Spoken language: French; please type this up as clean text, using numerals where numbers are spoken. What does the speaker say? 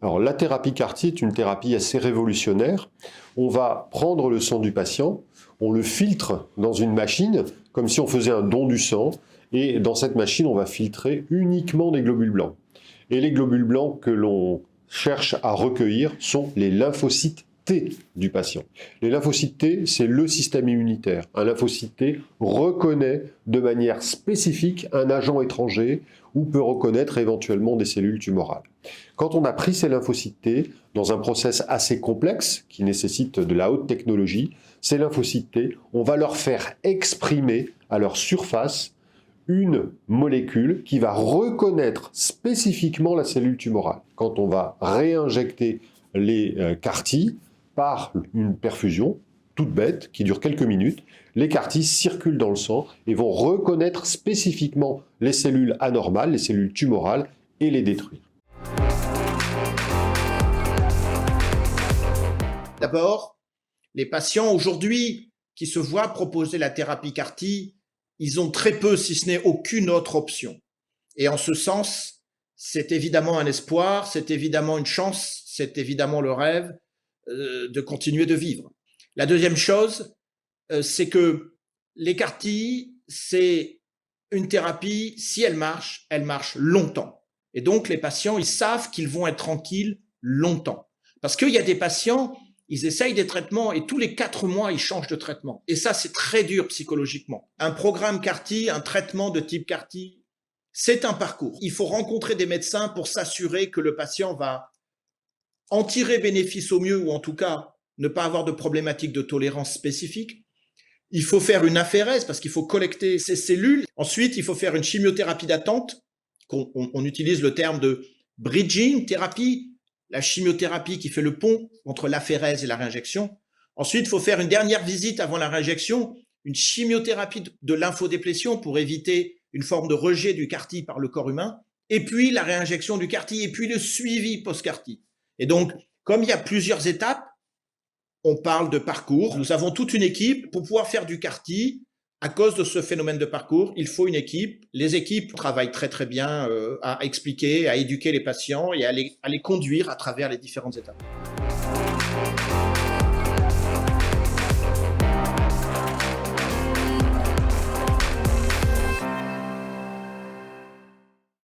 Alors, la thérapie CAR-T est une thérapie assez révolutionnaire. On va prendre le sang du patient, on le filtre dans une machine, comme si on faisait un don du sang, et dans cette machine, on va filtrer uniquement des globules blancs. Et les globules blancs que l'on cherche à recueillir sont les lymphocytes T du patient. Les lymphocytes T, c'est le système immunitaire. Un lymphocyte T reconnaît de manière spécifique un agent étranger ou peut reconnaître éventuellement des cellules tumorales. Quand on a pris ces lymphocytes T dans un process assez complexe qui nécessite de la haute technologie, ces lymphocytes T, on va leur faire exprimer à leur surface une molécule qui va reconnaître spécifiquement la cellule tumorale. Quand on va réinjecter les CAR-T par une perfusion toute bête qui dure quelques minutes, les CAR-T circulent dans le sang et vont reconnaître spécifiquement les cellules anormales, les cellules tumorales et les détruire. D'abord, les patients aujourd'hui qui se voient proposer la thérapie CAR-T, ils ont très peu, si ce n'est aucune autre option. Et en ce sens, c'est évidemment un espoir, c'est évidemment une chance, c'est évidemment le rêve de continuer de vivre. La deuxième chose, c'est que les CAR-T, c'est une thérapie, si elle marche longtemps. Et donc les patients, ils savent qu'ils vont être tranquilles longtemps. Parce qu'il y a des patients, ils essayent des traitements et tous les 4 mois, ils changent de traitement. Et ça, c'est très dur psychologiquement. Un programme CAR-T, un traitement de type CAR-T, c'est un parcours. Il faut rencontrer des médecins pour s'assurer que le patient va en tirer bénéfice au mieux ou en tout cas ne pas avoir de problématiques de tolérance spécifiques. Il faut faire une aphérèse parce qu'il faut collecter ces cellules. Ensuite, il faut faire une chimiothérapie d'attente. On utilise le terme de bridging thérapie, la chimiothérapie qui fait le pont entre l'aphérèse et la réinjection. Ensuite, il faut faire une dernière visite avant la réinjection, une chimiothérapie de lymphodéplétion pour éviter une forme de rejet du CAR-T par le corps humain. Et puis la réinjection du CAR-T et puis le suivi post-CAR-T. Et donc, comme il y a plusieurs étapes, on parle de parcours. Nous avons toute une équipe pour pouvoir faire du CAR-T. À cause de ce phénomène de parcours, il faut une équipe. Les équipes travaillent très très bien à expliquer, à éduquer les patients et à les conduire à travers les différentes étapes.